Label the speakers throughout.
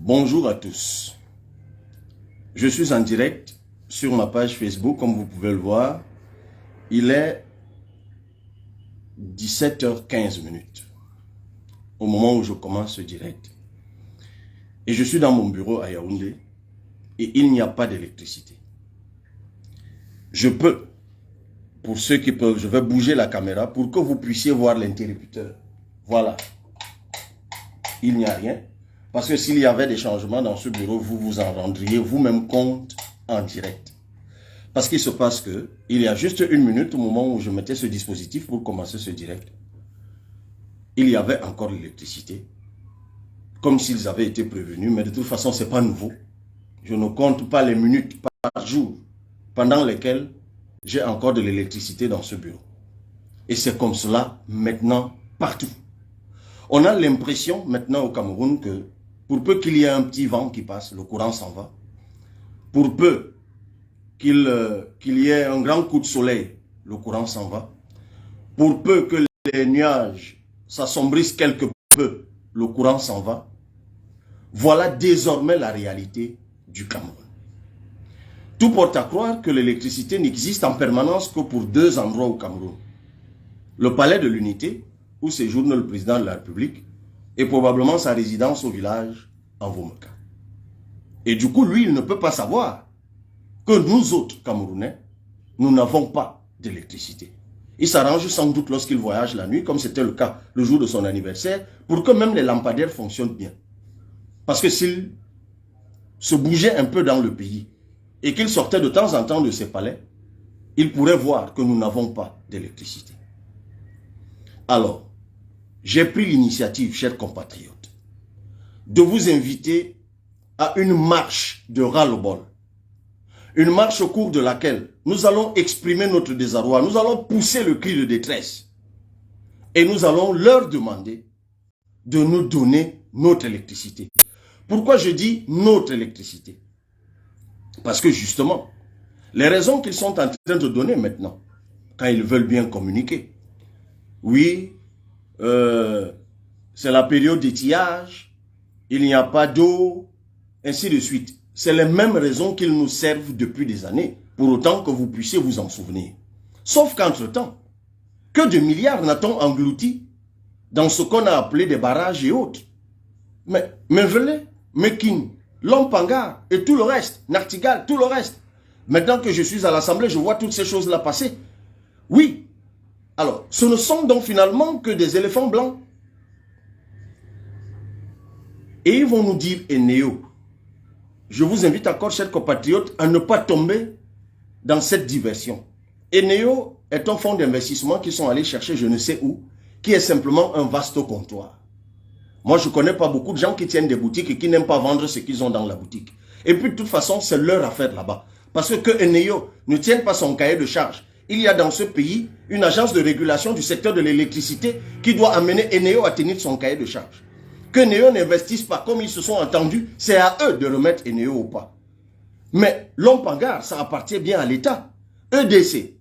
Speaker 1: Bonjour à tous. Je suis en direct sur ma page Facebook, comme vous pouvez le voir. Il est 17h15 au moment où je commence ce direct. Et je suis dans mon bureau à Yaoundé et il n'y a pas d'électricité. Je peux, pour ceux qui peuvent, je vais bouger la caméra pour que vous puissiez voir l'interrupteur. Voilà. Il n'y a rien. Parce que s'il y avait des changements dans ce bureau, vous vous en rendriez vous-même compte en direct. Parce qu'il se passe que, il y a juste une minute au moment où je mettais ce dispositif pour commencer ce direct, il y avait encore l'électricité. Comme s'ils avaient été prévenus, mais de toute façon, ce n'est pas nouveau. Je ne compte pas les minutes par jour pendant lesquelles j'ai encore de l'électricité dans ce bureau. Et c'est comme cela maintenant partout. On a l'impression maintenant au Cameroun que pour peu qu'il y ait un petit vent qui passe, le courant s'en va. Pour peu qu'il y ait un grand coup de soleil, le courant s'en va. Pour peu que les nuages s'assombrissent quelque peu, le courant s'en va. Voilà désormais la réalité du Cameroun. Tout porte à croire que l'électricité n'existe en permanence que pour deux endroits au Cameroun. Le palais de l'Unité, où séjourne le président de la République, et probablement sa résidence au village en Vomeka. Et du coup, lui, il ne peut pas savoir que nous autres Camerounais, nous n'avons pas d'électricité. Il s'arrange sans doute lorsqu'il voyage la nuit, comme c'était le cas le jour de son anniversaire, pour que même les lampadaires fonctionnent bien. Parce que s'il se bougeait un peu dans le pays et qu'il sortait de temps en temps de ses palais, il pourrait voir que nous n'avons pas d'électricité. Alors, j'ai pris l'initiative, chers compatriotes, de vous inviter à une marche de ras-le-bol. Une marche au cours de laquelle nous allons exprimer notre désarroi, nous allons pousser le cri de détresse et nous allons leur demander de nous donner notre électricité. Pourquoi je dis notre électricité? Parce que justement, les raisons qu'ils sont en train de donner maintenant, quand ils veulent bien communiquer, oui, c'est la période d'étiage, il n'y a pas d'eau, ainsi de suite. C'est les mêmes raisons qu'ils nous servent depuis des années, pour autant que vous puissiez vous en souvenir. Sauf qu'entre-temps, que de milliards n'a-t-on englouti dans ce qu'on a appelé des barrages et autres? Mais Mevele, Mekin, Lompangar et tout le reste, Nartigal, tout le reste. Maintenant que je suis à l'Assemblée, je vois toutes ces choses-là passer. Oui. Alors, ce ne sont donc finalement que des éléphants blancs. Et ils vont nous dire, Eneo, je vous invite encore, chers compatriotes, à ne pas tomber dans cette diversion. Eneo est un fonds d'investissement qu'ils sont allés chercher je ne sais où, qui est simplement un vaste comptoir. Moi, je ne connais pas beaucoup de gens qui tiennent des boutiques et qui n'aiment pas vendre ce qu'ils ont dans la boutique. Et puis, de toute façon, c'est leur affaire là-bas. Parce que Eneo ne tienne pas son cahier de charge. Il y a dans ce pays une agence de régulation du secteur de l'électricité qui doit amener Eneo à tenir son cahier de charge. Que Eneo n'investisse pas comme ils se sont entendus, c'est à eux de remettre Eneo au pas. Mais Lompangar, ça appartient bien à l'État. EDC,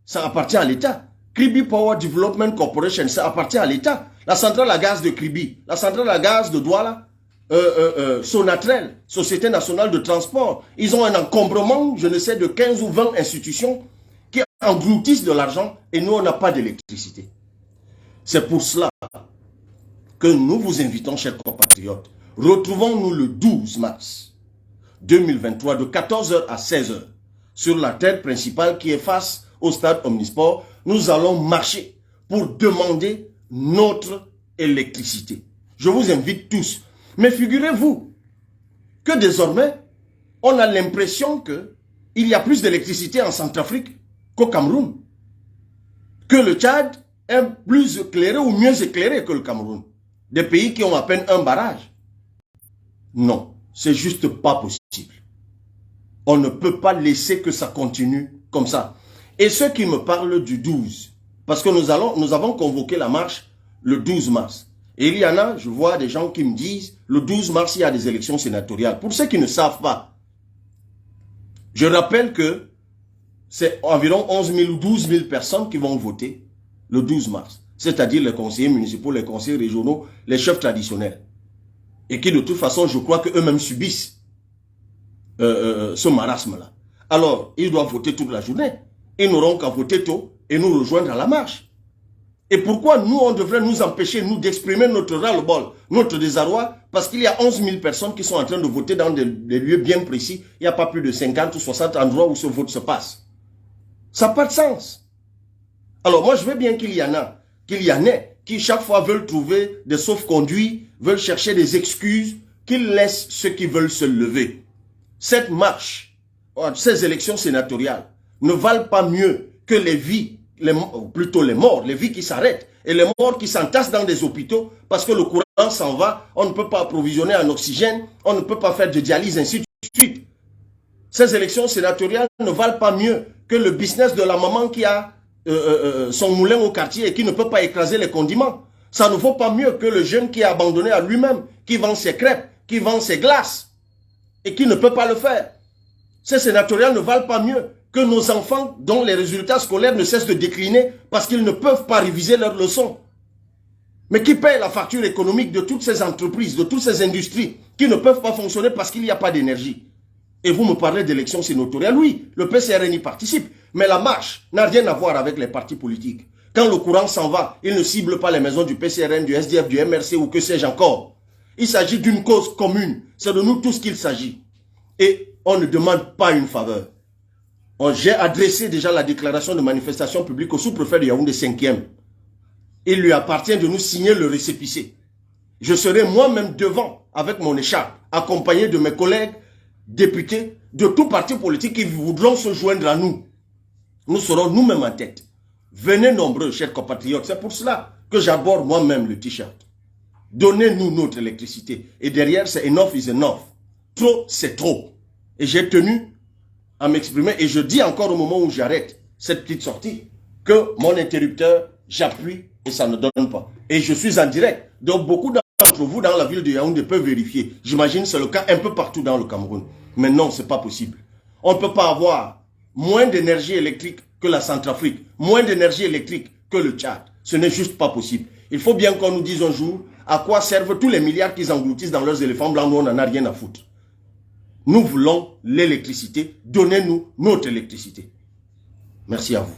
Speaker 1: ça appartient à l'État. Kribi Power Development Corporation, ça appartient à l'État. La centrale à gaz de Kribi, la centrale à gaz de Douala, Sonatrel, Société nationale de transport, ils ont un encombrement, je ne sais, de 15 ou 20 institutions qui engloutissent de l'argent et nous, on n'a pas d'électricité. C'est pour cela que nous vous invitons, chers compatriotes, retrouvons-nous le 12 mars 2023 de 14h à 16h sur la terre principale qui est face au stade Omnisport. Nous allons marcher pour demander notre électricité. Je vous invite tous. Mais figurez-vous que désormais, on a l'impression qu'il y a plus d'électricité en Centrafrique qu'au Cameroun. Que le Tchad est plus éclairé ou mieux éclairé que le Cameroun. Des pays qui ont à peine un barrage. Non, c'est juste pas possible. On ne peut pas laisser que ça continue comme ça. Et ceux qui me parlent du 12, parce que nous avons convoqué la marche le 12 mars. Et il y en a, je vois des gens qui me disent, le 12 mars, il y a des élections sénatoriales. Pour ceux qui ne savent pas, je rappelle que c'est environ 11 000 ou 12 000 personnes qui vont voter le 12 mars. C'est-à-dire les conseillers municipaux, les conseillers régionaux, les chefs traditionnels. et qui de toute façon, je crois qu'eux-mêmes subissent ce marasme-là. Alors, ils doivent voter toute la journée. Ils n'auront qu'à voter tôt et nous rejoindre à la marche. Et pourquoi nous, on devrait nous empêcher, nous, d'exprimer notre ras-le-bol, notre désarroi, parce qu'il y a 11 000 personnes qui sont en train de voter dans des lieux bien précis. Il n'y a pas plus de 50 ou 60 endroits où ce vote se passe. Ça n'a pas de sens. Alors moi, je veux bien qu'il y en ait, qui chaque fois veulent trouver des sauf-conduits, veulent chercher des excuses, qu'ils laissent ceux qui veulent se lever. Cette marche, ces élections sénatoriales, ne valent pas mieux que les vies, plutôt les morts, les vies qui s'arrêtent et les morts qui s'entassent dans des hôpitaux parce que le courant s'en va, on ne peut pas approvisionner en oxygène, on ne peut pas faire de dialyse, ainsi de suite. Ces élections sénatoriales ne valent pas mieux que le business de la maman qui a son moulin au quartier et qui ne peut pas écraser les condiments. Ça ne vaut pas mieux que le jeune qui est abandonné à lui-même, qui vend ses crêpes, qui vend ses glaces et qui ne peut pas le faire. Ces sénatoriales ne valent pas mieux que nos enfants dont les résultats scolaires ne cessent de décliner parce qu'ils ne peuvent pas réviser leurs leçons. Mais qui paye la facture économique de toutes ces entreprises, de toutes ces industries qui ne peuvent pas fonctionner parce qu'il n'y a pas d'énergie. Et vous me parlez d'élections sénatoriales, oui, le PCRN y participe, mais la marche n'a rien à voir avec les partis politiques. Quand le courant s'en va, il ne cible pas les maisons du PCRN, du SDF, du MRC ou que sais-je encore. Il s'agit d'une cause commune, c'est de nous tous qu'il s'agit. Et on ne demande pas une faveur. J'ai adressé déjà la déclaration de manifestation publique au sous-préfet de Yaoundé 5e. Il lui appartient de nous signer le récépissé. Je serai moi-même devant, avec mon écharpe, accompagné de mes collègues députés de tout parti politique qui voudront se joindre à nous. Nous serons nous-mêmes en tête. Venez nombreux, chers compatriotes. C'est pour cela que j'aborde moi-même le t-shirt. Donnez-nous notre électricité. Et derrière, c'est enough is enough. Trop, c'est trop. Et j'ai tenu à m'exprimer. Et je dis encore au moment où j'arrête cette petite sortie que mon interrupteur, j'appuie et ça ne donne pas. Et je suis en direct. Donc beaucoup d'entre vous dans la ville de Yaoundé peuvent vérifier. J'imagine que c'est le cas un peu partout dans le Cameroun. Mais non, ce n'est pas possible. On ne peut pas avoir moins d'énergie électrique que la Centrafrique, moins d'énergie électrique que le Tchad. Ce n'est juste pas possible. Il faut bien qu'on nous dise un jour à quoi servent tous les milliards qu'ils engloutissent dans leurs éléphants blancs. Nous, on n'en a rien à foutre. Nous voulons l'électricité. Donnez-nous notre électricité. Merci à vous.